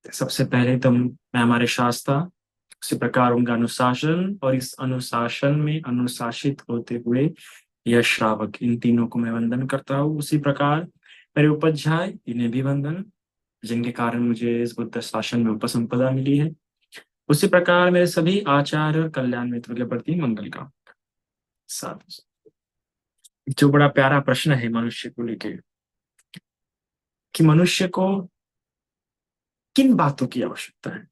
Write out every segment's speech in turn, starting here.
सबसे पहले तो मैं हमारे शास्त्र, उसी प्रकार उनका अनुशासन, और इस अनुशासन में अनुशासित होते हुए यह श्रावक, इन तीनों को मैं वंदन करता हूँ। उसी प्रकार मेरे उपाध्याय, इन्हें भी वंदन, जिनके कारण मुझे इस बुद्ध शासन में उपसंपदा मिली है। उसी प्रकार मेरे सभी आचार्य और कल्याण मित्रों के प्रति मंगल का साथ। जो बड़ा प्यारा प्रश्न है मनुष्य को लेके, कि मनुष्य को किन बातों की आवश्यकता है,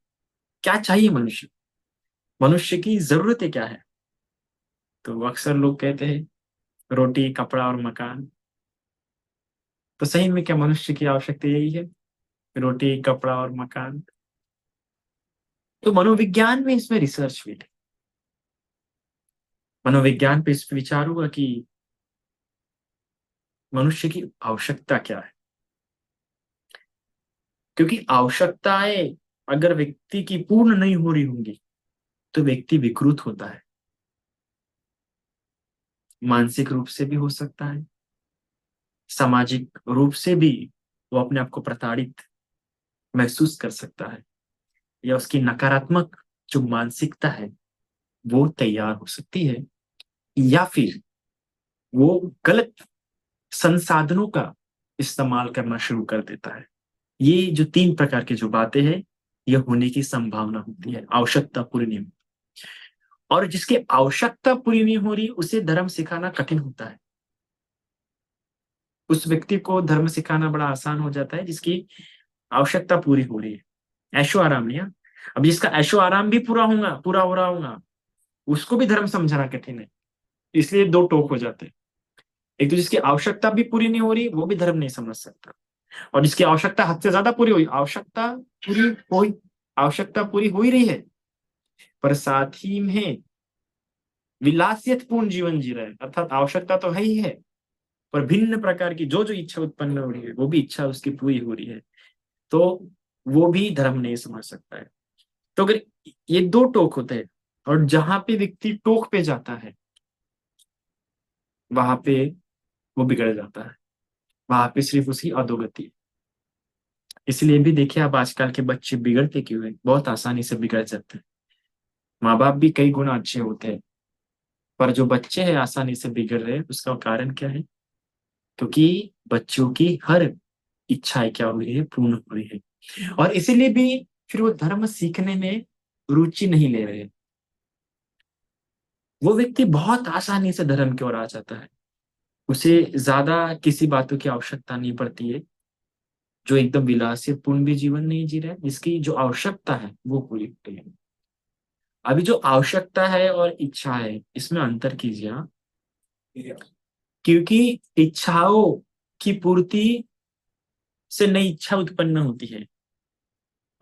क्या चाहिए मनुष्य, मनुष्य की जरूरतें क्या है। तो अक्सर लोग कहते हैं रोटी, कपड़ा और मकान। तो सही में क्या मनुष्य की आवश्यकता यही है, रोटी, कपड़ा और मकान? तो मनोविज्ञान में इसमें रिसर्च हुई थी। मनोविज्ञान पे इस पे विचार हुआ कि मनुष्य की आवश्यकता क्या है, क्योंकि आवश्यकताएं अगर व्यक्ति की पूर्ण नहीं हो रही होंगी तो व्यक्ति विकृत होता है। मानसिक रूप से भी हो सकता है, सामाजिक रूप से भी वो अपने आप को प्रताड़ित महसूस कर सकता है, या उसकी नकारात्मक जो मानसिकता है वो तैयार हो सकती है, या फिर वो गलत संसाधनों का इस्तेमाल करना शुरू कर देता है। ये जो तीन प्रकार की जो बातें हैं, ये होने की संभावना होती है आवश्यकता पूरी नहीं होती। और जिसकी आवश्यकता पूरी नहीं हो रही उसे धर्म सिखाना कठिन होता है। उस व्यक्ति को धर्म सिखाना बड़ा आसान हो जाता है जिसकी आवश्यकता पूरी हो रही है, ऐशो आराम नहीं है। अब जिसका ऐशो आराम भी पूरा हो रहा होगा, उसको भी धर्म समझाना कठिन है। इसलिए दो टोक हो जाते हैं। एक तो जिसकी आवश्यकता भी पूरी नहीं हो रही, वो भी धर्म नहीं समझ सकता। और जिसकी आवश्यकता हद से ज्यादा पूरी हुई, आवश्यकता पूरी हो ही रही है, पर साथ ही में विलासियत पूर्ण जीवन जी रहा है, अर्थात आवश्यकता तो है ही है, पर भिन्न प्रकार की जो जो इच्छा उत्पन्न हो रही है, वो भी इच्छा उसकी पूरी हो रही है, तो वो भी धर्म नहीं समझ सकता है। तो अगर ये दो टोक होते हैं, और जहां पे व्यक्ति टोक पे जाता है वहां पे वो बिगड़ जाता है, वहां पे सिर्फ उसकी अधोगति। इसलिए भी देखिए आप आजकल के बच्चे बिगड़ते क्यों है, बहुत आसानी से बिगड़ जाते हैं। माँ बाप भी कई गुना अच्छे होते हैं, पर जो बच्चे हैं आसानी से बिगड़ रहे हैं, उसका कारण क्या है? क्योंकि बच्चों की हर इच्छाएं क्या हो रही है, पूर्ण हो रही है। और इसीलिए भी फिर वो धर्म सीखने में रुचि नहीं ले रहे। वो व्यक्ति बहुत आसानी से धर्म की ओर आ जाता है, उसे ज्यादा किसी बातों की आवश्यकता नहीं पड़ती है, जो एकदम विलासियपूर्ण भी जीवन नहीं जी रहा है, जिसकी जो आवश्यकता है वो पूरी हो रही है। अभी जो आवश्यकता है और इच्छा है, इसमें अंतर कीजिए हाँ। क्योंकि इच्छाओं की पूर्ति से नई इच्छा उत्पन्न होती है,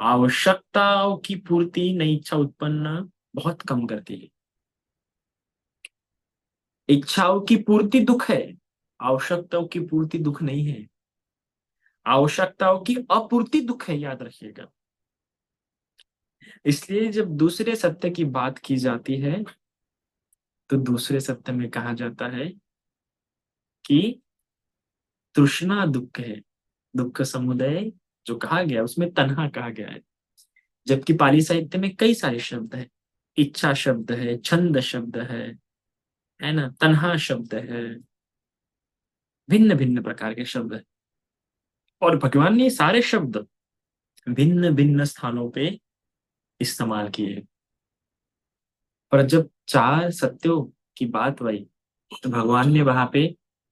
आवश्यकताओं की पूर्ति नई इच्छा उत्पन्न बहुत कम करती है। इच्छाओं की पूर्ति दुख है, आवश्यकताओं की पूर्ति दुख नहीं है। आवश्यकताओं की अपूर्ति दुख है, याद रखिएगा। इसलिए जब दूसरे सत्य की बात की जाती है तो दूसरे सत्य में कहा जाता है कि तृष्णा दुख है, दुख समुदय जो कहा गया उसमें तन्हा कहा गया है। जबकि पाली साहित्य में कई सारे शब्द है, इच्छा शब्द है, छंद शब्द है ना, तन्हा शब्द है, भिन्न भिन्न प्रकार के शब्द है। और भगवान ने ये सारे शब्द भिन्न भिन्न स्थानों पे इस्तेमाल किए। पर जब चार सत्यों की बात आई तो भगवान ने वहां पे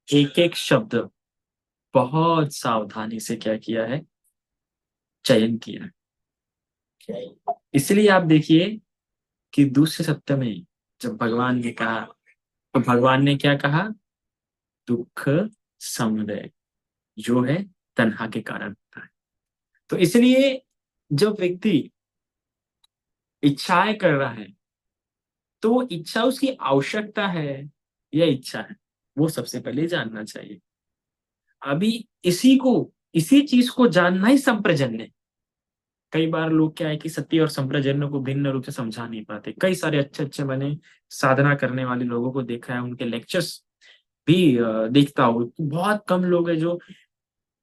एक एक शब्द बहुत सावधानी से क्या किया है, चयन किया है। इसलिए आप देखिए कि दूसरे सत्य में जब भगवान ने कहा, तो भगवान ने क्या कहा? दुख समुदय, जो है तन्हा के कारण होता है। तो इसलिए जब व्यक्ति इच्छाएं कर रहा है, तो वो इच्छा उसकी आवश्यकता है या इच्छा है, वो सबसे पहले जानना चाहिए। अभी इसी चीज को जानना ही संप्रजन्य है। कई बार लोग क्या है कि सत्य और संप्रजन्य को भिन्न रूप से समझा नहीं पाते। कई सारे अच्छे अच्छे मैंने साधना करने वाले लोगों को देखा है, उनके लेक्चर्स भी देखता हूँ, बहुत कम लोग हैं जो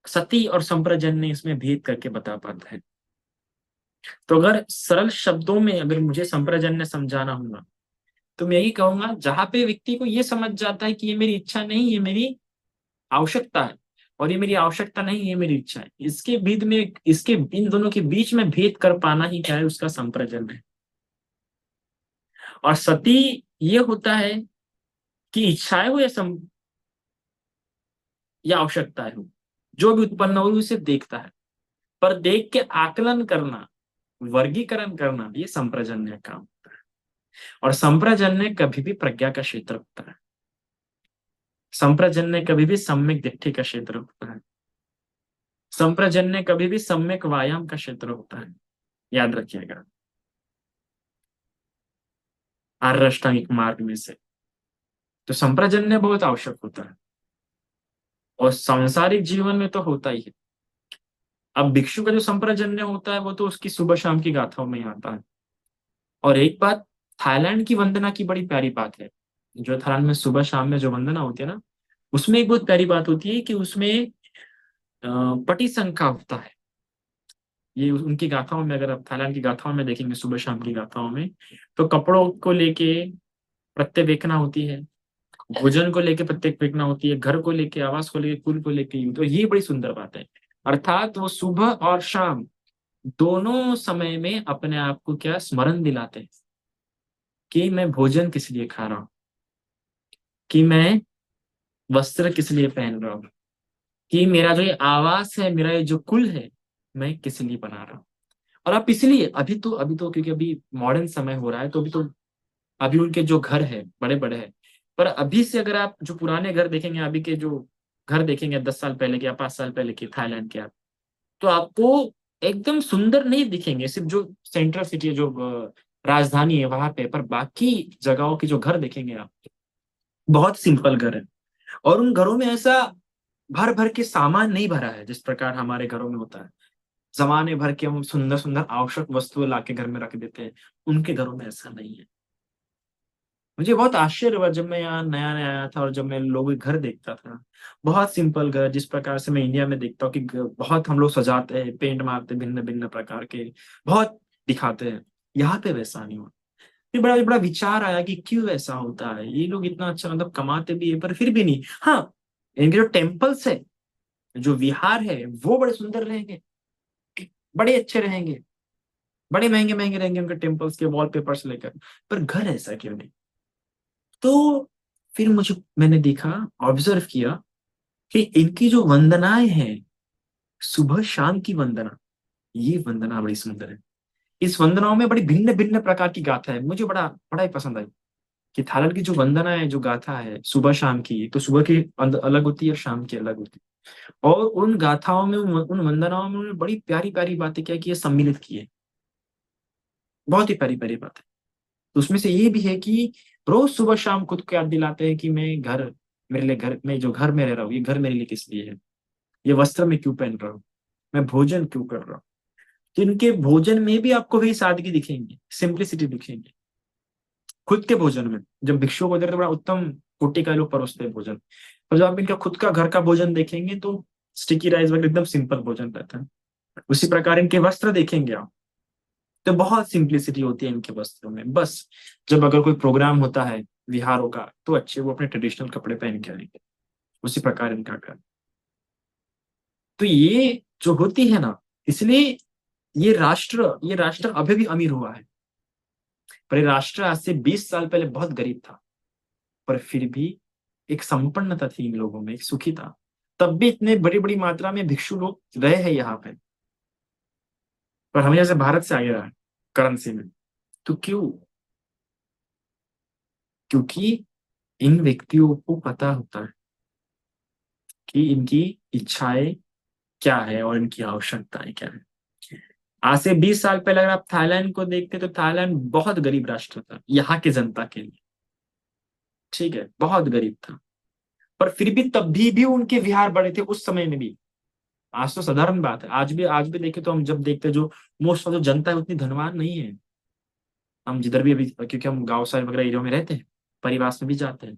सती और संप्रजन्य इसमें भेद करके बता पाते हैं। तो अगर सरल शब्दों में अगर मुझे संप्रजन्य समझाना होगा तो मैं यही कहूंगा, जहां पे व्यक्ति को ये समझ जाता है कि ये मेरी इच्छा नहीं, ये मेरी आवश्यकता है, और ये मेरी आवश्यकता नहीं, ये मेरी इच्छा है, इसके बीच में, इसके इन दोनों के बीच में भेद कर पाना ही क्या है, उसका संप्रजन है। और सती ये होता है कि इच्छाएं हो या आवश्यकताएं हो, जो भी उत्पन्न हो उसे देखता है, पर देख के आकलन करना, वर्गीकरण करना, ये संप्रजन्य का काम। और संप्रजन्य कभी भी प्रज्ञा का क्षेत्र होता है। संप्रजन्य कभी भी सम्यक दृष्टि का क्षेत्र होता है। संप्रजन्य कभी भी सम्यक व्यायाम का क्षेत्र होता है, याद रखिएगा, आर्य अष्टांगिक मार्ग में से। तो संप्रजन्य बहुत आवश्यक होता है, और सांसारिक जीवन में तो होता ही है। अब भिक्षु का जो संप्रजन्य होता है वो तो उसकी सुबह शाम की गाथाओं में ही आता है। और एक बात, थाईलैंड की वंदना की बड़ी प्यारी बात है। जो थाईलैंड में सुबह शाम में जो वंदना होती है ना, उसमें एक बहुत प्यारी बात होती है कि उसमें पटी संख्या होता है। ये उनकी गाथाओं में, अगर आप थाईलैंड की गाथाओं में देखेंगे, सुबह शाम की गाथाओं में, तो कपड़ों को लेके प्रत्यवेक्षणा होती है, भोजन को लेके प्रत्यवेक्षणा होती है, घर को लेके, आवास को लेके, कुल को लेके, तो ये बड़ी सुंदर बात है। अर्थात वो सुबह और शाम दोनों समय में अपने आप को क्या स्मरण दिलाते हैं कि मैं भोजन किस लिए खा रहा हूँ, कि मैं वस्त्र किस लिए पहन रहा हूँ, कि मेरा जो ये आवास है, मेरा ये जो कुल है, मैं किस लिए बना रहा हूँ। और आप इसलिए अभी तो क्योंकि अभी मॉडर्न समय हो रहा है, तो अभी उनके जो घर है बड़े बड़े हैं। पर अभी से अगर आप जो पुराने घर देखेंगे, अभी के जो घर देखेंगे 10 साल पहले के या 5 साल पहले के थाईलैंड के, आप तो आपको एकदम सुंदर नहीं दिखेंगे, सिर्फ जो सेंट्रल सिटी है, जो राजधानी है वहां पे, पर बाकी जगहों के जो घर देखेंगे आप, बहुत सिंपल घर है। और उन घरों में ऐसा भर भर के सामान नहीं भरा है जिस प्रकार हमारे घरों में होता है। जमाने भर के हम सुंदर सुंदर आवश्यक वस्तुएं लाके घर में रख देते हैं, उनके घरों में ऐसा नहीं है। मुझे बहुत आश्चर्य हुआ जब मैं यहाँ नया नया आया था और जब मैं लोगों के घर देखता था। बहुत सिंपल घर, जिस प्रकार से मैं इंडिया में देखता हूँ कि बहुत हम लोग सजाते हैं, पेंट मारते हैं, भिन्न भिन्न प्रकार के बहुत दिखाते हैं। यहाँ पे वैसा नहीं हुआ। फिर बड़ा बड़ा विचार आया कि क्यों ऐसा होता है, ये लोग इतना अच्छा मतलब कमाते भी है पर फिर भी नहीं। हाँ, इनके जो टेम्पल्स है, जो विहार है, वो बड़े सुंदर रहेंगे, बड़े अच्छे रहेंगे, बड़े महंगे महंगे रहेंगे उनके टेम्पल्स के वॉलपेपर्स लेकर, पर घर ऐसा क्यों नहीं। तो फिर मैंने देखा, ऑब्जर्व किया कि इनकी जो वंदनाएं हैं, सुबह शाम की वंदना, ये वंदना बड़ी सुंदर है। इस वंदनाओं में बड़ी भिन्न भिन्न प्रकार की गाथा है, मुझे बड़ा बड़ा ही पसंद आई कि थाईलैंड की जो वंदना है, जो गाथा है सुबह शाम की, तो सुबह की अलग होती है और शाम की अलग होती है। और उन गाथाओं में, उन वंदनाओं में उन्होंने बड़ी प्यारी प्यारी बातें क्या की है, सम्मिलित की है। बहुत ही प्यारी प्यारी बात है। तो उसमें से ये भी है कि रोज सुबह शाम खुद को याद दिलाते हैं कि मैं घर, मेरे लिए घर में, जो घर में रह रहा हूँ, ये घर मेरे लिए किस लिए है, ये वस्त्र में क्यों पहन रहा हूँ, मैं भोजन क्यों कर रहा हूँ। तो इनके भोजन में भी आपको वही सादगी दिखेंगी, सिंप्लिसिटी दिखेंगी। खुद के भोजन में जब भिक्षुओं को देते तो बड़ा उत्तम कोटि का लोग परोसते हैं भोजन, और जब आप इनका खुद का घर का भोजन देखेंगे तो स्टिकी राइस वगैरह एकदम सिंपल भोजन रहता है। उसी प्रकार इनके वस्त्र देखेंगे आप, तो बहुत सिंप्लिसिटी होती है इनके वस्त्रों में। बस जब अगर कोई प्रोग्राम होता है विहारों का, तो अच्छे वो अपने ट्रेडिशनल कपड़े पहन के आएंगे। उसी प्रकार इनका घर। तो ये जो होती है ना, इसलिए ये राष्ट्र अभी भी अमीर हुआ है। पर ये राष्ट्र आज से 20 साल पहले बहुत गरीब था, पर फिर भी एक संपन्नता थी इन लोगों में, एक सुखी था। तब भी इतने बड़ी बड़ी मात्रा में भिक्षु लोग रहे हैं यहाँ पे, पर हमें जैसे भारत से आगे रहा है करेंसी में। तो क्यों? क्योंकि इन व्यक्तियों को पता होता है कि इनकी इच्छाएं क्या है और इनकी आवश्यकताएं क्या है। आज से 20 साल पहले अगर आप थाईलैंड को देखते तो थाईलैंड बहुत गरीब राष्ट्र था यहाँ की जनता के लिए। ठीक है, बहुत गरीब था, पर फिर भी तब भी उनके विहार बड़े थे उस समय में भी। आज तो साधारण बात है, आज भी देखे तो हम जब देखते हैं, जो मोस्ट ऑफ जो जनता है उतनी धनवान नहीं है। हम जिधर भी अभी, क्योंकि हम गाँव साइड वगैरह एरिया में रहते हैं, परिवार में भी जाते हैं,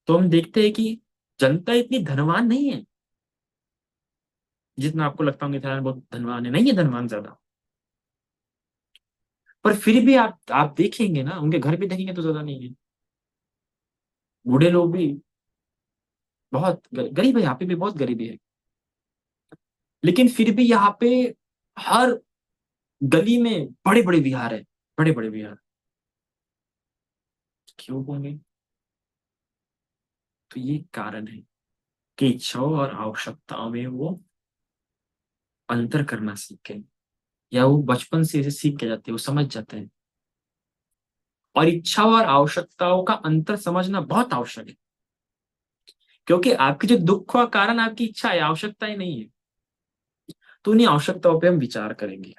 तो हम देखते हैं कि जनता इतनी धनवान नहीं है जितना आपको लगता होगा। थाईलैंड बहुत धनवान है, नहीं है धनवान ज्यादा। पर फिर भी आप देखेंगे ना, उनके घर भी देखेंगे तो ज्यादा नहीं है। बूढ़े लोग भी बहुत गरीब है, यहाँ पे भी बहुत गरीबी है। लेकिन फिर भी यहाँ पे हर गली में बड़े बड़े विहार है, बड़े बड़े विहार। क्यों होंगे? तो ये कारण है कि इच्छाओं और आवश्यकताओं में वो अंतर करना सीखे, या वो बचपन से इसे सीख के जाते हैं, वो समझ जाते हैं। और इच्छाओं और आवश्यकताओं का अंतर समझना बहुत आवश्यक है, क्योंकि आपके जो दुख का कारण आपकी इच्छा है, आवश्यकता ही नहीं है। तो उन्हीं आवश्यकताओं पे हम विचार करेंगे।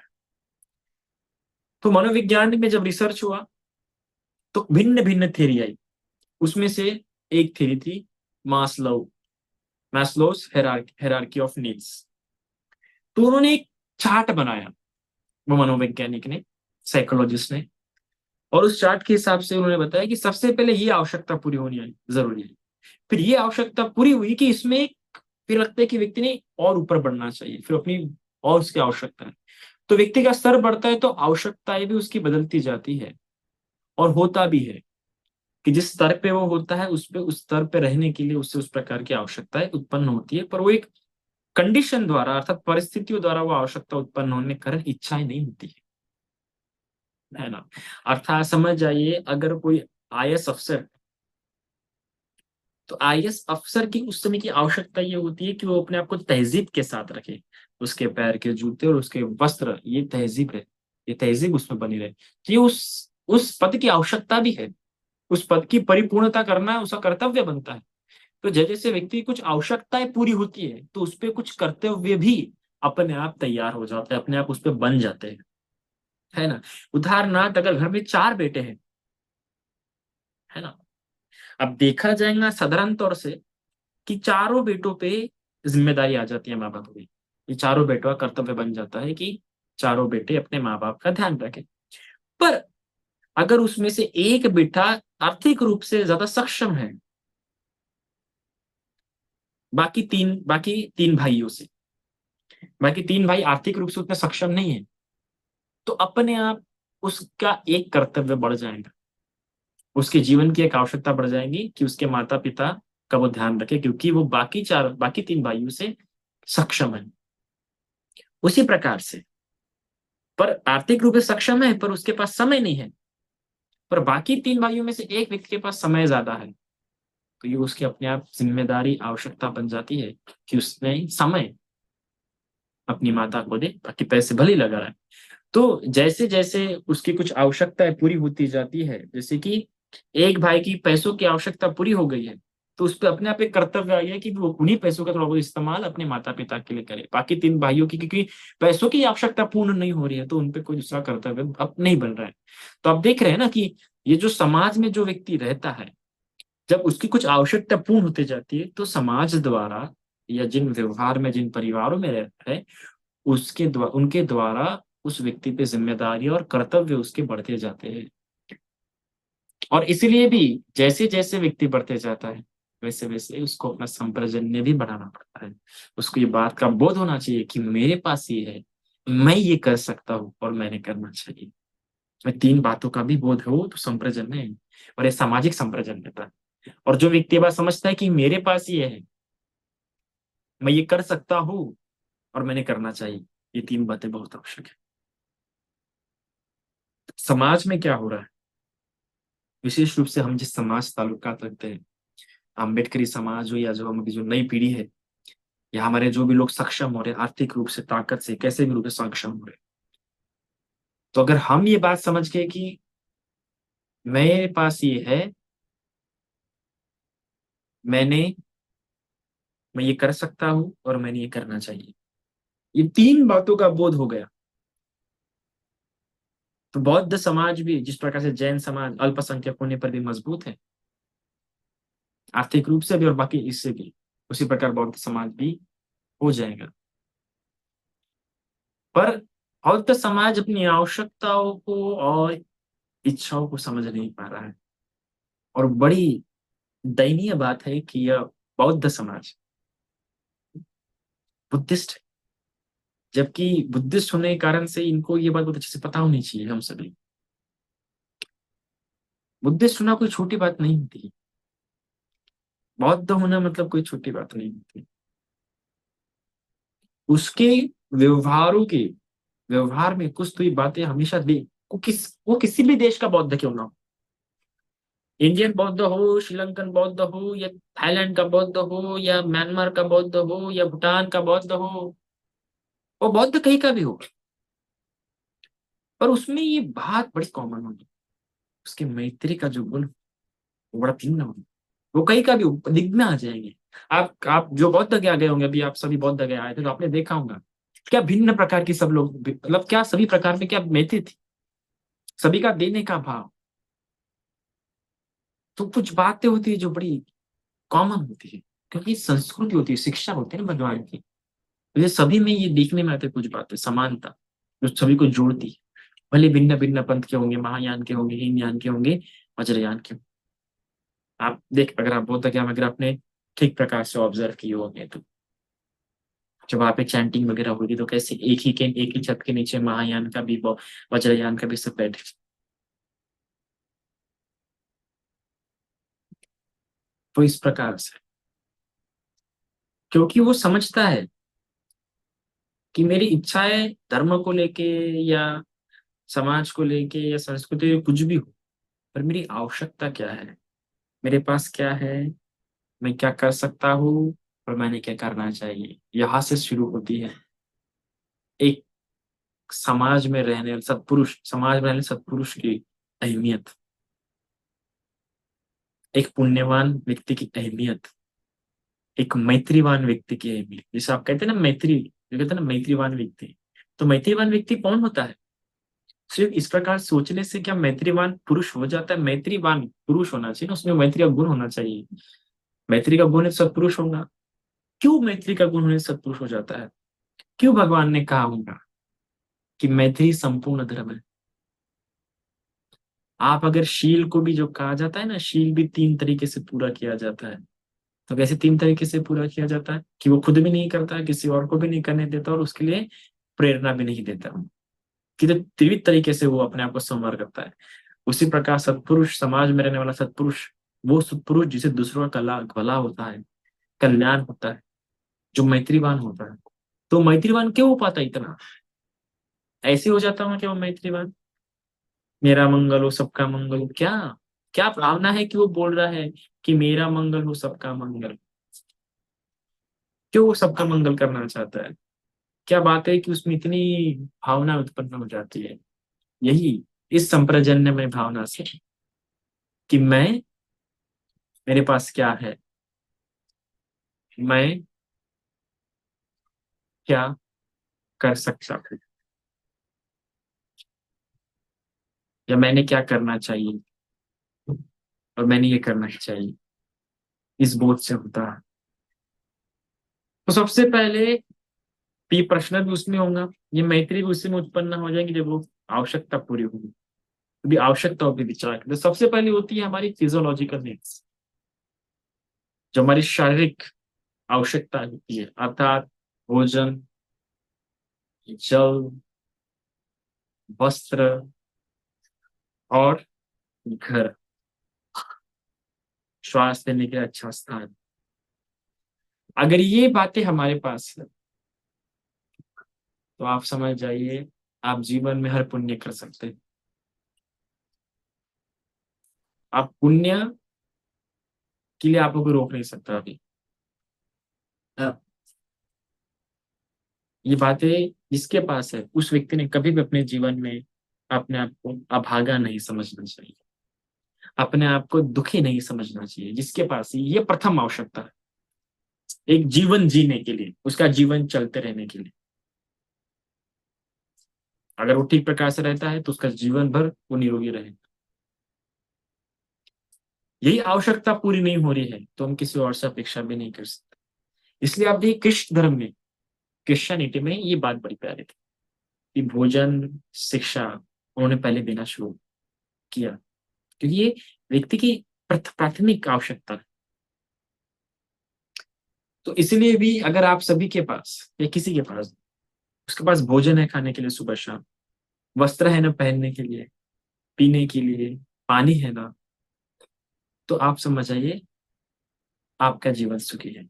तो मनोविज्ञान में जब रिसर्च हुआ तो भिन्न भिन्न थ्योरी आई। उसमें से एक थ्योरी थी Maslow, Maslow's hierarchy of needs. तो उन्होंने एक चार्ट बनाया, वो मनोवैज्ञानिक ने, साइकोलॉजिस्ट ने। और उस चार्ट के हिसाब से उन्होंने बताया कि सबसे पहले ये आवश्यकता पूरी होनी जरूरी है। फिर ये आवश्यकता पूरी हुई कि इसमें फिर लगता है कि व्यक्ति ने और ऊपर बढ़ना चाहिए, फिर अपनी और उसकी आवश्यकता है। तो व्यक्ति का स्तर बढ़ता है तो आवश्यकताएं भी उसकी बदलती जाती है। और होता भी है कि जिस स्तर पे वो होता है उस पे, उस स्तर पे रहने के लिए उससे उस प्रकार की आवश्यकताएं उत्पन्न होती है, पर वो एक कंडीशन द्वारा अर्थात परिस्थितियों द्वारा वो आवश्यकता उत्पन्न होने के कारण इच्छाएं नहीं होती है ना। अर्थात समझ जाइए, अगर कोई आईएएस अफसर, तो आईएएस अफसर की उस समय की आवश्यकता ये होती है कि वो अपने आप को तहजीब के साथ रखे। उसके पैर के जूते और उसके वस्त्र, ये तहजीब रहे, ये तहजीब उसमें बनी रहे। तो ये उस पद की आवश्यकता भी है, उस पद की परिपूर्णता करना उसका कर्तव्य बनता है। तो जैसे जैसे व्यक्ति की कुछ आवश्यकताएं पूरी होती है तो उस पर कुछ कर्तव्य भी अपने आप तैयार हो जाते हैं, अपने आप उस पर बन जाते हैं, है ना। उदाहरणार्थ अगर घर में 4 बेटे हैं, है ना, अब देखा जाएगा साधारण तौर से कि चारों बेटों पे जिम्मेदारी आ जाती है माँ बाप की। ये चारों बेटों का कर्तव्य बन जाता है कि चारों बेटे अपने माँ बाप का ध्यान रखें। पर अगर उसमें से एक बेटा आर्थिक रूप से ज्यादा सक्षम है बाकी तीन भाइयों से, बाकी 3 भाई आर्थिक रूप से उतने सक्षम नहीं है, तो अपने आप उसका एक कर्तव्य बढ़ जाएगा, उसके जीवन की एक आवश्यकता बढ़ जाएगी कि उसके माता पिता का वो ध्यान रखे, क्योंकि वो बाकी 3 भाइयों से सक्षम है। उसी प्रकार से, पर आर्थिक रूप से सक्षम है पर उसके पास समय नहीं है, पर बाकी 3 भाइयों में से एक व्यक्ति के पास समय ज्यादा है, तो ये उसकी अपने आप जिम्मेदारी आवश्यकता बन जाती है कि उसने समय अपनी माता को दे, बाकी पैसे भले ही लगा रहा है। तो जैसे जैसे उसकी कुछ आवश्यकताएं पूरी होती जाती है, जैसे कि एक भाई की पैसों की आवश्यकता पूरी हो गई है, तो उस पर अपने आप एक कर्तव्य आ गया कि वो उन्हीं पैसों का थोड़ा बहुत इस्तेमाल अपने माता पिता के लिए करे। बाकी 3 भाइयों की क्योंकि पैसों की आवश्यकता पूर्ण नहीं हो रही है, तो उनपे कोई दूसरा कर्तव्य अब नहीं बन रहा है। तो आप देख रहे हैं ना कि ये जो समाज में जो व्यक्ति रहता है, जब उसकी कुछ आवश्यकता पूर्ण होती जाती है तो समाज द्वारा, या जिन व्यवहार में जिन परिवारों में रहता है उनके द्वारा उस व्यक्ति पे जिम्मेदारी और कर्तव्य उसके बढ़ते जाते हैं। और इसलिए भी जैसे जैसे व्यक्ति बढ़ते जाता है वैसे वैसे उसको अपना संप्रजन्य भी बढ़ाना पड़ता है। उसको ये बात का बोध होना चाहिए कि मेरे पास ये है, मैं ये कर सकता हूँ और मैंने करना चाहिए। मैं 3 बातों का भी बोध हो तो संप्रजन्य है, और ये सामाजिक संप्रजन्यता है। और जो व्यक्ति ये बात समझता है कि मेरे पास ये है, मैं ये कर सकता हूँ और मैंने करना चाहिए, ये 3 बातें बहुत आवश्यक है। समाज में क्या हो रहा है, विशेष रूप से हम जिस समाज ताल्लुकात रखते हैं, अम्बेडकरी समाज हो या जो हमारी जो नई पीढ़ी है, या हमारे जो भी लोग सक्षम हो रहे हैं आर्थिक रूप से, ताकत से, कैसे भी रूप से सक्षम हो रहे हैं, तो अगर हम ये बात समझ के कि मेरे पास ये है, मैंने मैं ये कर सकता हूँ और मैंने ये करना चाहिए, ये 3 बातों का बोध हो गया, तो बौद्ध समाज भी जिस प्रकार से जैन समाज अल्पसंख्यक होने पर भी मजबूत है आर्थिक रूप से भी और बाकी इससे भी, उसी प्रकार बौद्ध समाज भी हो जाएगा। पर बौद्ध समाज अपनी आवश्यकताओं को और इच्छाओं को समझ नहीं पा रहा है। और बड़ी दयनीय बात है कि यह बौद्ध समाज बुद्धिस्ट है, जबकि बुद्धिस्ट होने के कारण से इनको ये बात बहुत अच्छे से पता होनी चाहिए हम सभी बुद्धिस्ट होना कोई छोटी बात नहीं होती। बौद्ध होना मतलब कोई छोटी बात नहीं होती। उसके व्यवहारों के व्यवहार में कुछ तो ये बातें हमेशा दे, वो किसी भी देश का बौद्ध क्यों ना हो, इंडियन बौद्ध हो, श्रीलंकन बौद्ध हो, या थाईलैंड का बौद्ध हो, या म्यांमार का बौद्ध हो, या भूटान का बौद्ध हो, वो बौद्ध कहीं का भी हो, पर उसमें ये बात बड़ी कॉमन होगी, उसके मैत्री का जो गुण वो बड़ा भिन्न होगा। वो कहीं का भी हो, दिख में आ जाएंगे। आप जो बौद्ध गया गए होंगे, अभी आप सभी बौद्ध गए आए थे तो आपने देखा होगा क्या भिन्न प्रकार की सब लोग, मतलब क्या सभी प्रकार में क्या मैत्री थी, सभी का देने का भाव। तो कुछ बातें होती है जो बड़ी कॉमन होती है, क्योंकि संस्कृति होती है, शिक्षा होती है ना भगवान की। तो ये सभी में ये देखने में आते हैं कुछ बातें, समानता जो सभी को जोड़ती है। भले भिन्न भिन्न पंथ के होंगे, महायान के होंगे, हीनयान के होंगे, वज्रयान के। आप देख, अगर आप बौद्ध ज्ञान अगर आपने ठीक प्रकार से ऑब्जर्व किए होंगे तो जब वहाँ पे चैंटिंग वगैरह होगी तो कैसे एक ही छत के नीचे महायान का भी वज्रयान का भी सब बैठे। तो इस प्रकार से, क्योंकि वो समझता है कि मेरी इच्छाएं धर्म को लेके, या समाज को लेके, या संस्कृति कुछ भी हो, पर मेरी आवश्यकता क्या है, मेरे पास क्या है, मैं क्या कर सकता हूँ, और मैंने क्या करना चाहिए। यहाँ से शुरू होती है एक समाज में रहने सत्पुरुष की अहमियत, एक पुण्यवान व्यक्ति की अहमियत, एक मैत्रीवान व्यक्ति की अहमियत। जैसे आप कहते हैं ना मैत्री, जो कहते हैं ना मैत्रीवान व्यक्ति, तो मैत्रीवान व्यक्ति कौन होता है? सिर्फ इस प्रकार सोचने से क्या मैत्रीवान पुरुष हो जाता है? मैत्रीवान पुरुष होना चाहिए ना, उसमें मैत्री का गुण होना चाहिए। मैत्री का गुण है सत्पुरुष होगा। क्यों मैत्री का गुण होने से सत्पुरुष हो जाता है? क्यों भगवान ने कहा होगा कि मैत्री संपूर्ण धर्म है? आप अगर शील को भी जो कहा जाता है ना, शील भी तीन तरीके से पूरा किया जाता है। तो कैसे तीन तरीके से पूरा किया जाता है? कि वो खुद भी नहीं करता है, किसी और को भी नहीं करने देता, और उसके लिए प्रेरणा भी नहीं देता, कि तो त्रिविध तरीके से वो अपने आप को संवार करता है। उसी प्रकार सत्पुरुष, समाज में रहने वाला सत्पुरुष, वो सत्पुरुष जिसे दूसरों का कला भला होता है, कल्याण होता है, जो मैत्रीवान होता है। तो मैत्रीवान क्यों हो पाता है इतना? ऐसे हो जाता हूँ कि वो मैत्रीवान, मेरा मंगल हो सबका मंगल हो, क्या क्या भावना है कि वो बोल रहा है कि मेरा मंगल हो सबका मंगल? क्यों वो सबका मंगल करना चाहता है? क्या बात है कि उसमें इतनी भावना उत्पन्न हो जाती है? यही इस संप्रजन्य में भावना से, कि मेरे पास क्या है, मैं क्या कर सकता हूँ, या मैंने क्या करना चाहिए, और मैंने ये करना ही चाहिए, इस बोध से होता है। तो सबसे पहले ये प्रश्न भी उसमें होगा, ये मैत्री भी उसी में उत्पन्न हो जाएगी जब वो आवश्यकता पूरी होगी। अभी आवश्यकताओं पे विचार करें तो सबसे पहले होती है हमारी फिजियोलॉजिकल नीड्स, जो हमारी शारीरिक आवश्यकता होती है, अर्थात भोजन, जल, वस्त्र, और घर, श्वास लेने के लिए अच्छा स्थान। अगर ये बातें हमारे पास है तो आप समझ जाइए, आप जीवन में हर पुण्य कर सकते हैं। आप पुण्य के लिए आपको कोई रोक नहीं सकता अभी। हाँ, ये बातें जिसके पास है उस व्यक्ति ने कभी भी अपने जीवन में अपने आप को अभागा नहीं समझना चाहिए, अपने आप को दुखी नहीं समझना चाहिए। जिसके पास ये प्रथम आवश्यकता है एक जीवन जीने के लिए, उसका जीवन चलते रहने के लिए। अगर वो ठीक प्रकार से रहता है तो उसका जीवन भर वो निरोगी रहेगा। यही आवश्यकता पूरी नहीं हो रही है तो हम किसी और से अपेक्षा भी नहीं कर सकते। इसलिए आप देखिए कृष्ण धर्म में, क्रिश्चियनिटी में ये बात बड़ी प्यारी थी कि भोजन, शिक्षा उन्होंने पहले देना शुरू किया, क्योंकि ये व्यक्ति की प्राथमिक आवश्यकता है। तो इसलिए भी अगर आप सभी के पास या किसी के पास, उसके पास भोजन है खाने के लिए सुबह शाम, वस्त्र है ना पहनने के लिए, पीने के लिए पानी है ना, तो आप समझ जाइए आपका जीवन सुखी है।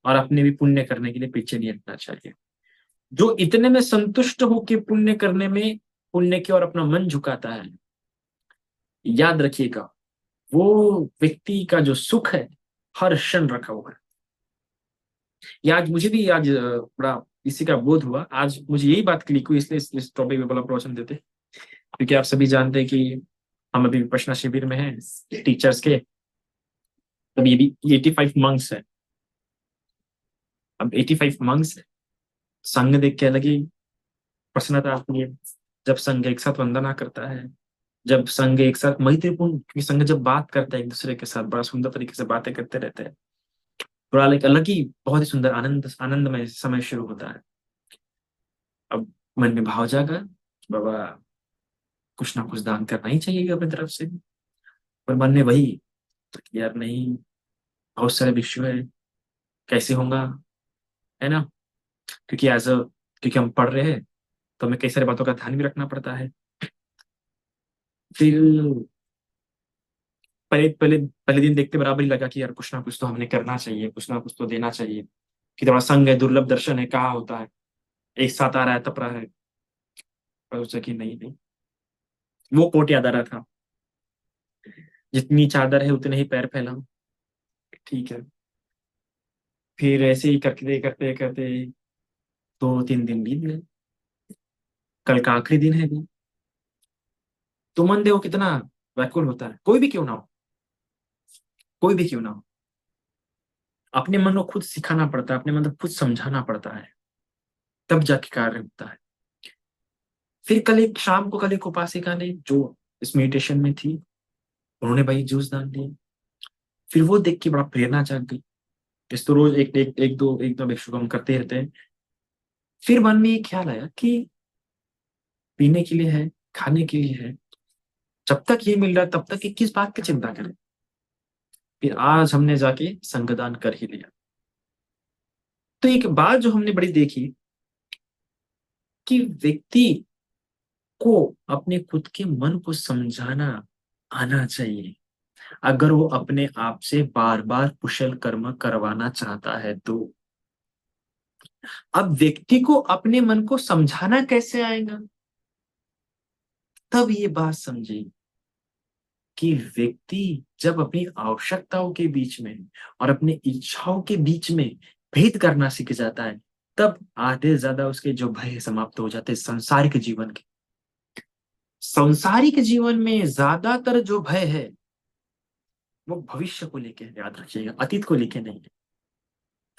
और अपने भी पुण्य करने के लिए पीछे नहीं हटना चाहिए। जो इतने में संतुष्ट होकर पुण्य करने में, पुण्य की ओर अपना मन झुकाता है, याद रखिएगा वो व्यक्ति का जो सुख है हर क्षण रखा हुआ है। ये आज मुझे भी आज बड़ा इसी का बोध हुआ, आज मुझे यही बात क्लिक हुई, इसलिए इस टॉपिक पे बड़ा प्रवचन देते। क्योंकि आप सभी जानते हैं कि हम अभी विपश्यना शिविर में हैं टीचर्स के। तब ये भी 85 मंक्स है। अब 85 मंक्स है, संघ देख के अलग ही प्रसन्नता आती है। जब संघ एक साथ वंदना करता है, जब संघ एक साथ मैत्रीपूर्ण, क्योंकि संघ जब बात करता है एक दूसरे के साथ बड़ा सुंदर तरीके से बातें करते रहते हैं, थोड़ा एक अलग ही बहुत ही सुंदर आनंदमय समय शुरू होता है। अब मन में भाव जागा, बाबा कुछ ना कुछ दान करना ही चाहिए अपनी तरफ से। पर मन में वही, यार नहीं, बहुत सारे विषय है, कैसे होगा, है ना। क्योंकि एज अ क्योंकि हम पढ़ रहे हैं तो हमें कई सारी बातों का ध्यान भी रखना पड़ता है। फिर पहले पहले पहले दिन देखते बराबर ही लगा कि यार कुछ ना कुछ तो हमने करना चाहिए, कुछ ना कुछ तो देना चाहिए। कि थोड़ा संग है, दुर्लभ दर्शन है, कहाँ होता है, एक साथ आ रहा है तप रहा है। पर सोचा कि नहीं नहीं, वो कोट याद आ रहा था, जितनी चादर है उतने ही पैर फैलाओ। ठीक है। फिर ऐसे ही करते करते करते 2-3 दिन बीत गए। कल का आखिरी दिन है भी। तो मन देखो कितना व्याकुल होता है, कोई भी क्यों ना हो, कोई भी क्यों ना हो। अपने मन को खुद सिखाना पड़ता है, अपने मन को खुद समझाना पड़ता है, तब जाके कार्य होता है। फिर कल एक शाम को, कल एक उपासिका ने जो इस मेडिटेशन में थी, उन्होंने भाई जूस दान दिया। फिर वो देख के बड़ा प्रेरणा जाग गई। इस तो रोज एक दो भिक्षुक हम करते रहते हैं। फिर मन में ये ख्याल आया कि पीने के लिए है, खाने के लिए है, जब तक ये मिल रहा है तब तक ये किस बात की चिंता करें। फिर आज हमने जाके संगदान कर ही लिया। तो एक बात जो हमने बड़ी देखी कि व्यक्ति को अपने खुद के मन को समझाना आना चाहिए, अगर वो अपने आप से बार बार कुशल कर्म करवाना चाहता है तो। अब व्यक्ति को अपने मन को समझाना कैसे आएगा, तब ये बात समझे कि व्यक्ति जब अपनी आवश्यकताओं के बीच में और अपनी इच्छाओं के बीच में भेद करना सीख जाता है, तब आधे ज्यादा उसके जो भय समाप्त हो जाते हैं संसारिक जीवन के। सांसारिक जीवन में ज्यादातर जो भय है वो भविष्य को लेके है, याद रखिएगा, अतीत को लेके नहीं है।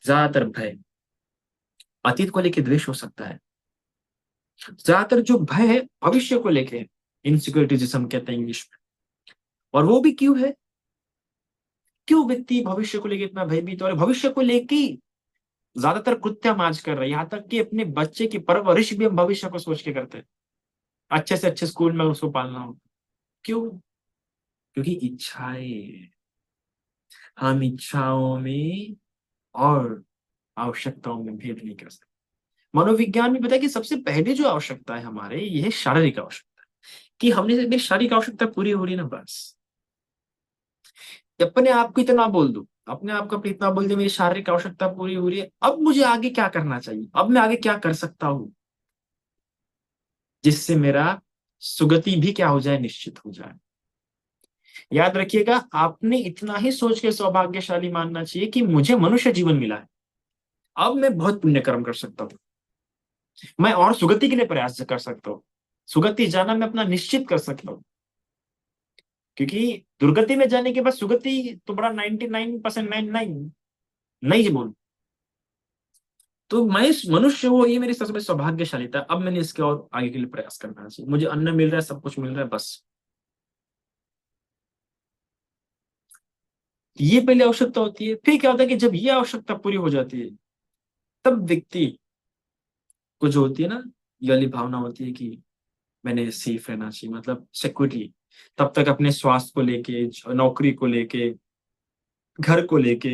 ज्यादातर भय अतीत को लेके द्वेष हो सकता है, ज्यादातर जो भय है भविष्य को लेके है। इनसिक्योरिटी जिसे हम कहते हैं इंग्लिश में। और वो भी क्यों है, क्यों व्यक्ति भविष्य को लेके इतना भयभीत और भविष्य को लेके ज्यादातर कृत्य हम आज कर रहे हैं। यहाँ तक कि अपने बच्चे की परवरिश भी हम भविष्य को सोच के करते हैं, अच्छे से अच्छे स्कूल में उसको पालना हो। क्यों? क्योंकि इच्छाएं, हम इच्छाओं में और आवश्यकताओं में भेद नहीं कर सकते। मनोविज्ञान में बताया कि सबसे पहले जो आवश्यकता है हमारे, ये है शारीरिक आवश्यकता। कि हमने मेरी शारीरिक आवश्यकता पूरी हो रही ना, बस अपने आप को इतना बोल दो, अपने आप को अपने इतना बोल दो मेरी शारीरिक आवश्यकता पूरी हो रही है, अब मुझे आगे क्या करना चाहिए, अब मैं आगे क्या कर सकता हूँ जिससे मेरा सुगति भी क्या हो जाए, निश्चित हो जाए। याद रखिएगा, आपने इतना ही सोच के सौभाग्यशाली मानना चाहिए कि मुझे मनुष्य जीवन मिला है, अब मैं बहुत पुण्य कर्म कर सकता हूँ, मैं और सुगति के लिए प्रयास कर सकता हूँ, सुगति जाना मैं अपना निश्चित कर सकता हूँ। क्योंकि दुर्गति में जाने के बाद सुगति तो बड़ा 99% 99 नहीं जी बोल। तो मैं इस मनुष्य हूँ, ये मेरी सबसे सौभाग्यशालीता, अब मैंने इसके और आगे के लिए प्रयास करना चाहिए। मुझे अन्न मिल रहा है, सब कुछ मिल रहा है, बस ये पहले आवश्यकता होती है। फिर क्या होता है कि जब ये आवश्यकता पूरी हो जाती है, तब व्यक्ति को जो होती है ना, ये वाली भावना होती है कि मैंने सेफ रहना चाहिए, मतलब सिक्योरिटी। तब तक अपने स्वास्थ्य को लेके, नौकरी को लेके, घर को लेके,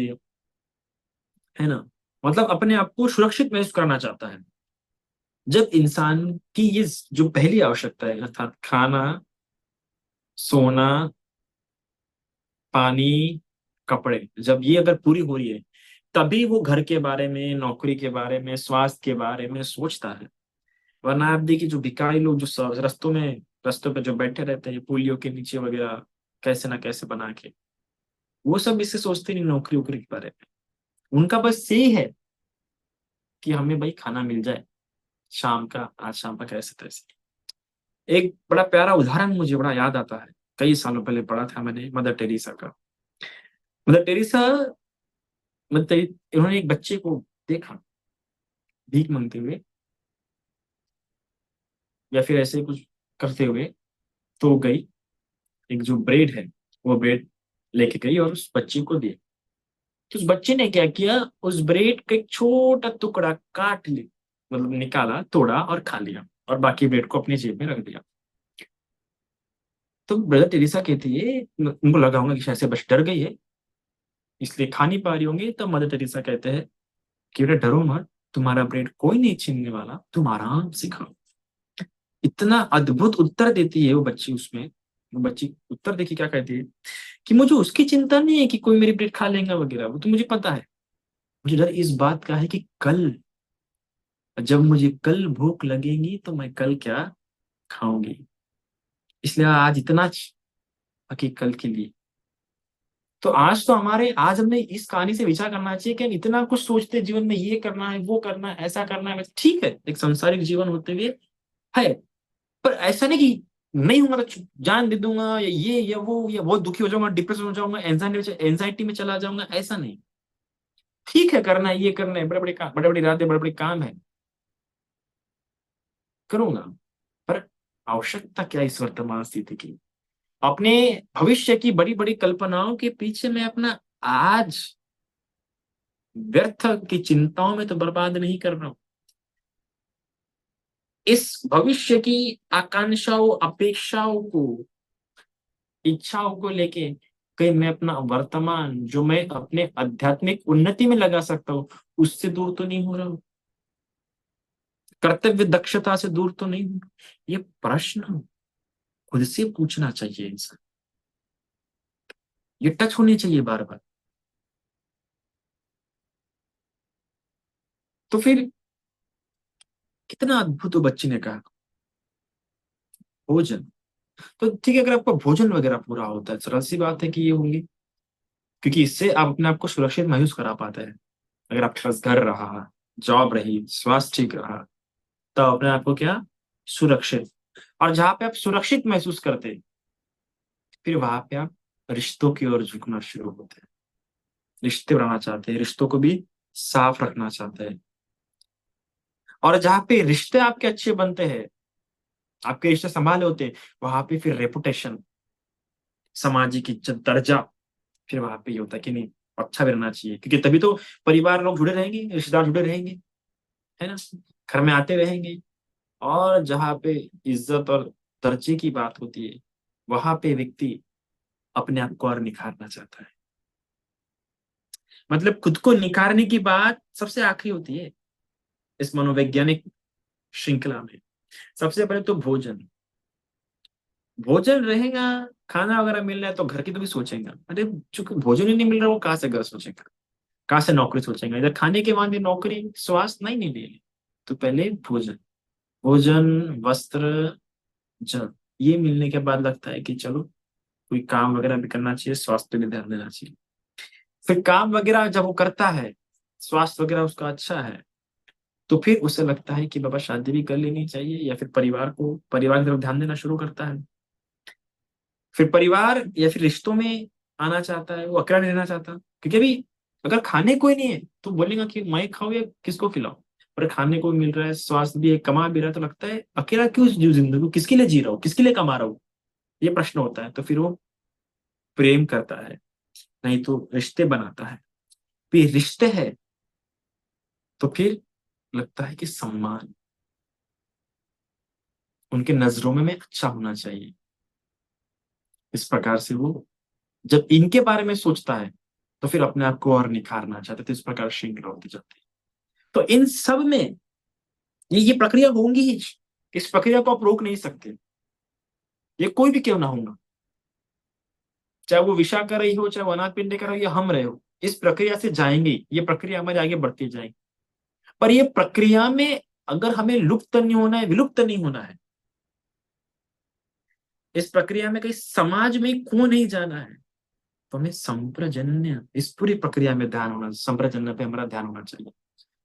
है ना, मतलब अपने आप को सुरक्षित महसूस करना चाहता है। जब इंसान की ये जो पहली आवश्यकता है, अर्थात खाना, सोना, पानी, कपड़े, जब ये अगर पूरी हो रही है तभी वो घर के बारे में, नौकरी के बारे में, स्वास्थ्य के बारे में सोचता है। वरना आप देखिए जो भिखारी लोग जो रस्तों पे जो बैठे रहते हैं पुलियों के नीचे वगैरह, कैसे ना कैसे बना के, वो सब इससे सोचते नहीं नौकरी वोकरी के बारे में। उनका बस यही है कि हमें भाई खाना मिल जाए शाम का, आज शाम का कैसे तैसे। एक बड़ा प्यारा उदाहरण मुझे बड़ा याद आता है, कई सालों पहले पढ़ा था मैंने मदर टेरेसा का। मदर टेरेसा, इन्होंने एक बच्चे को देखा भीख मांगते हुए या फिर ऐसे कुछ करते हुए, तो वो गई, एक जो ब्रेड है वो ब्रेड लेके गई और उस बच्चे को दिया। तो उस बच्चे ने क्या किया, उस ब्रेड का एक छोटा टुकड़ा काट लिया, मतलब निकाला, तोड़ा और खा लिया, और बाकी ब्रेड को अपनी जेब में रख दिया। तो ब्रदर टेरेसा कहती है, उनको लगा होगा कि शायद से बस डर गई है इसलिए खा नहीं पा रही होंगी, तब मदर टेरेसा कहते हैं कि बेटा डरो मत, तुम्हारा ब्रेड कोई नहीं छीनने वाला, तुम आराम से खाओ। इतना अद्भुत उत्तर देती है वो बच्ची उसमें। वो बच्ची उत्तर देखिए क्या कहती है कि मुझे उसकी चिंता नहीं है कि कोई मेरी ब्रेड खा लेगा वगैरह, वो तो मुझे पता है। मुझे डर इस बात का है कि कल, जब मुझे कल भूख लगेगी तो मैं कल क्या खाऊंगी। इसलिए आज इतना बाकी कल के लिए। तो आज हमने इस कहानी से विचार करना चाहिए कि हम इतना कुछ सोचते हैं जीवन में, ये करना है, वो करना है, ऐसा करना है, ठीक है एक सांसारिक जीवन होते हुए है, पर ऐसा नहीं कि नहीं होगा तो जान दे दूंगा, या ये या बहुत दुखी हो जाऊंगा, डिप्रेशन हो जाऊंगा, एंजाइटी में चला जाऊंगा, ऐसा नहीं। ठीक है करना है, ये करना है, बड़े बड़े काम, बड़े बड़े इरादे, बड़े बड़े काम है, करूंगा। पर आवश्यकता क्या इस वर्तमान स्थिति की? अपने भविष्य की बड़ी बड़ी कल्पनाओं के पीछे मैं अपना आज व्यर्थ की चिंताओं में तो बर्बाद नहीं कर रहा हूं। इस भविष्य की आकांक्षाओं, अपेक्षाओं को, इच्छाओं को लेके कहीं मैं अपना वर्तमान जो मैं अपने आध्यात्मिक उन्नति में लगा सकता हूँ उससे दूर तो नहीं हो रहा हूँ, कर्तव्य दक्षता से दूर तो नहीं हूँ? ये प्रश्न खुद से पूछना चाहिए इंसान, ये टच होनी चाहिए बार बार। तो फिर कितना अद्भुत वो बच्ची ने कहा, भोजन। तो ठीक है, अगर आपका भोजन वगैरह पूरा होता है, सरल सी बात है कि ये होंगी, क्योंकि इससे आप अपने आप को सुरक्षित महसूस करा पाते हैं। अगर आपके पास घर रहा, जॉब रही, स्वास्थ्य ठीक रहा, तो अपने आप को क्या सुरक्षित, और जहां पे आप सुरक्षित महसूस करते हैं फिर वहां पे आप रिश्तों की ओर झुकना शुरू होते हैं, रिश्ते बनाना चाहते हैं, रिश्तों को भी साफ रखना चाहते हैं। और जहाँ पे रिश्ते आपके अच्छे बनते हैं, आपके रिश्ते संभाले होते हैं, वहां पे फिर रेपुटेशन, सामाजिक इज्जत, दर्जा, फिर वहां पे ये होता है कि नहीं अच्छा भी रहना चाहिए, क्योंकि तभी तो परिवार लोग जुड़े रहेंगे, रिश्तेदार जुड़े रहेंगे, है ना, घर में आते रहेंगे। और जहाँ पे इज्जत और दर्जे की बात होती है वहां पे व्यक्ति अपने आप को और निखारना चाहता है। मतलब खुद को निखारने की बात सबसे आखिरी होती है इस मनोवैज्ञानिक श्रृंखला में। सबसे पहले तो भोजन, भोजन रहेगा, खाना वगैरह मिल रहा है तो घर की तो भी सोचेंगे, अरे चूंकि भोजन ही नहीं मिल रहा वो कहाँ से घर सोचेगा, कहाँ से नौकरी सोचेंगे, इधर खाने के बाद भी नौकरी, स्वास्थ्य नहीं ले। तो पहले भोजन, भोजन, वस्त्र, जल, ये मिलने के बाद लगता है कि चलो कोई काम वगैरह भी करना चाहिए, स्वास्थ्य पे भी ध्यान देना चाहिए। फिर काम वगैरह जब वो करता है, स्वास्थ्य वगैरह उसका अच्छा है, तो फिर उसे लगता है कि बाबा शादी भी कर लेनी चाहिए, या फिर परिवार की तरफ ध्यान देना शुरू करता है। फिर परिवार या फिर रिश्तों में आना चाहता है, वो अकेला नहीं रहना चाहता, क्योंकि अभी अगर खाने कोई नहीं है तो बोलेगा कि मैं खाऊं या किसको खिलाऊं। पर खाने को भी मिल रहा है, स्वास्थ्य भी है, कमा भी रहा है, तो लगता है अकेला क्यों जीव जिंदगी, किसके लिए जी रहा हूँ, किसके लिए कमा रहा हूँ, ये प्रश्न होता है। तो फिर वो प्रेम करता है, नहीं तो रिश्ते बनाता है। फिर रिश्ते है तो फिर लगता है कि सम्मान, उनके नजरों में मैं अच्छा होना चाहिए। इस प्रकार से वो जब इनके बारे में सोचता है तो फिर अपने आप को और निखारना चाहते हैं। तो इस प्रकार श्रृंखला होती जाती है। तो इन सब में ये प्रक्रिया होंगी ही, इस प्रक्रिया को आप रोक नहीं सकते, ये कोई भी क्यों ना होगा। चाहे वो विषा कर रही हो, चाहे वो अनाथ पिंड कर रही हो, या हम रहे हो, इस प्रक्रिया से जाएंगे, ये प्रक्रिया हमारे आगे बढ़ती जाएगी। पर ये प्रक्रिया में अगर हमें लुप्त नहीं होना है, विलुप्त नहीं होना है, इस प्रक्रिया में कहीं समाज में खो नहीं जाना है, तो हमें संप्रजन्य, इस पूरी प्रक्रिया में ध्यान होना, संप्रजन्य पे हमारा ध्यान होना चाहिए।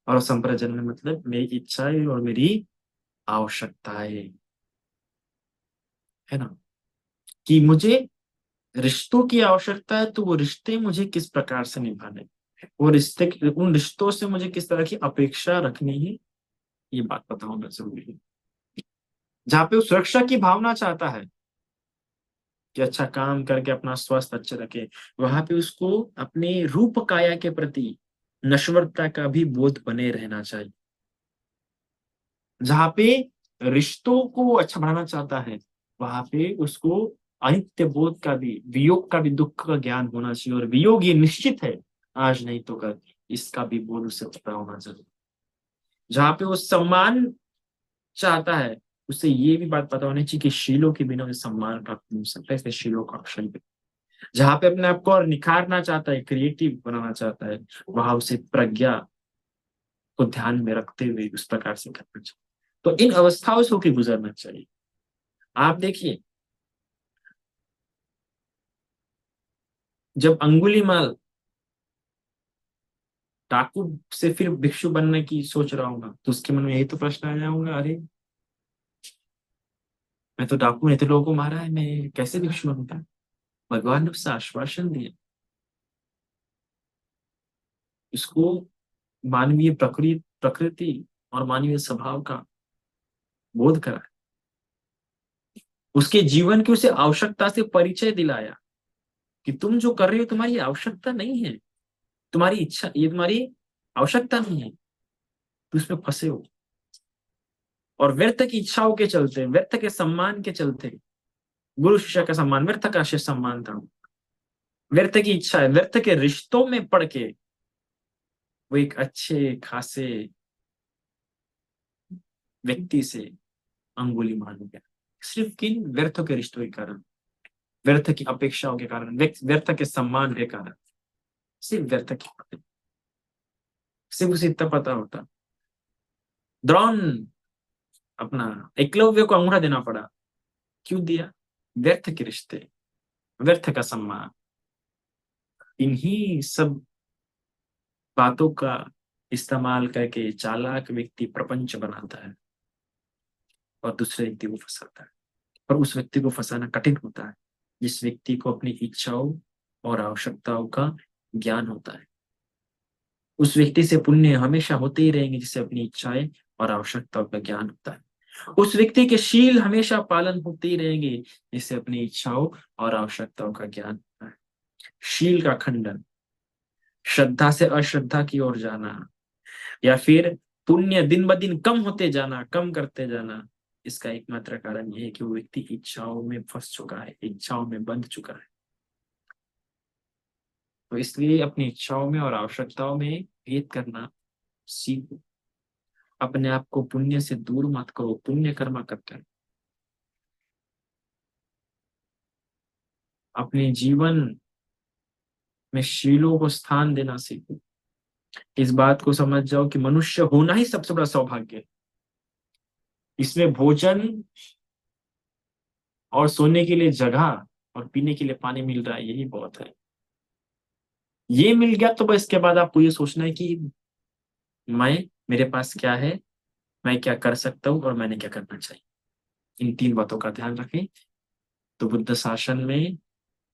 और संप्रजन्य मतलब मेरी इच्छाएं और मेरी आवश्यकताएं, है ना, कि मुझे रिश्तों की आवश्यकता है, तो वो रिश्ते मुझे किस प्रकार से निभाने, वो रिश्ते, उन रिश्तों से मुझे किस तरह की अपेक्षा रखनी है, ये बात पता होना जरूरी है। जहाँ पे वो सुरक्षा की भावना चाहता है कि अच्छा काम करके अपना स्वास्थ्य अच्छे रखे, वहां पे उसको अपने रूप काया के प्रति नश्वरता का भी बोध बने रहना चाहिए। जहाँ पे रिश्तों को अच्छा बनाना चाहता है, वहां पे उसको अनित्य बोध का भी, वियोग का भी, दुख का ज्ञान होना चाहिए। और वियोग ये निश्चित है, आज नहीं तो कल, इसका भी बोध उसे पता होना चाहिए। जहाँ पे वो सम्मान चाहता है, उसे ये भी बात पता होनी चाहिए कि शीलों के बिना उसे सम्मान प्राप्त नहीं हो सकता, इसलिए शीलों का अक्षय। जहाँ पे अपने आप को और निखारना चाहता है, क्रिएटिव बनाना चाहता है, वहां उसे प्रज्ञा को ध्यान में रखते हुए उस प्रकार से करना चाहिए। तो इन अवस्थाओं से होकर गुजरना चाहिए। आप देखिए, जब अंगुलीमाल डाकू से फिर भिक्षु बनने की सोच रहा हूँ ना, तो उसके मन में यही तो प्रश्न आ जाऊंगा, अरे मैं तो डाकू ने तो लोगों को मारा है, मैं कैसे भिक्षु बनूंगा। भगवान ने उससे आश्वासन दिया, इसको मानवीय प्रकृति प्रकृति और मानवीय स्वभाव का बोध करा, उसके जीवन की उसे आवश्यकता से परिचय दिलाया कि तुम जो कर रहे हो तुम्हारी आवश्यकता नहीं है, तुम्हारी इच्छा, ये तुम्हारी आवश्यकता नहीं है, तुम उसमें फंसे हो। और व्यर्थ की इच्छाओं के चलते, व्यर्थ के सम्मान के चलते, गुरु शिष्य का सम्मान व्यर्थ का शिष्य सम्मान था, व्यर्थ की इच्छा है, व्यर्थ के रिश्तों में पड़ के वो एक अच्छे खासे व्यक्ति से अंगुली मान गया, सिर्फ किन व्यर्थों के रिश्तों के कारण, व्यर्थ की अपेक्षाओं के कारण, व्यर्थ के सम्मान के कारण, सिर्फ व्यर्थ की, सिर्फ उसे इतना पता होता। द्रोण अपना एकलव्य को अंगूठा देना पड़ा, क्यों दिया, व्यर्थ के रिश्ते, व्यर्थ का सम्मान, इन्हीं सब बातों का इस्तेमाल करके चालाक व्यक्ति प्रपंच बनाता है और दूसरे व्यक्ति को फंसाता है। और उस व्यक्ति को फंसाना कठिन होता है जिस व्यक्ति को अपनी इच्छाओं और आवश्यकताओं का ज्ञान होता है। उस व्यक्ति से पुण्य हमेशा होते ही रहेंगे जिसे अपनी इच्छाएं और आवश्यकताओं का ज्ञान होता है। उस व्यक्ति के शील हमेशा पालन होते ही रहेंगे जिसे अपनी इच्छाओं और आवश्यकताओं का ज्ञान होता है। शील का खंडन, श्रद्धा से अश्रद्धा की ओर जाना, या फिर पुण्य दिन ब दिन कम होते जाना, कम करते जाना, इसका एकमात्र कारण यह है कि वो व्यक्ति इच्छाओं में फंस चुका है, इच्छाओं में बंध चुका है। तो इसलिए अपनी इच्छाओं में और आवश्यकताओं में भेद करना सीखो। अपने आप को पुण्य से दूर मत करो, पुण्य कर्म करते, अपने जीवन में शीलों को स्थान देना सीखो। इस बात को समझ जाओ कि मनुष्य होना ही सबसे बड़ा सौभाग्य है। इसमें भोजन और सोने के लिए जगह और पीने के लिए पानी मिल रहा है, यही बहुत है। ये मिल गया तो बस इसके बाद आपको ये सोचना है कि मैं, मेरे पास क्या है, मैं क्या कर सकता हूँ और मैंने क्या करना चाहिए। इन तीन बातों का ध्यान रखें, तो बुद्ध शासन में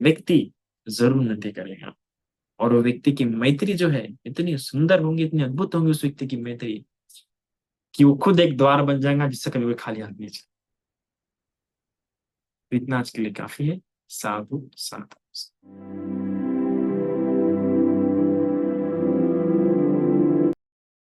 व्यक्ति जरूर उन्नति करेगा। और वो व्यक्ति की मैत्री जो है इतनी सुंदर होंगी, इतनी अद्भुत होंगी उस व्यक्ति की मैत्री, कि वो खुद एक द्वार बन जाएगा जिससे कभी कोई खाली हाथ नहीं जाए। तो इतना आज के लिए काफी है। साधु साधु।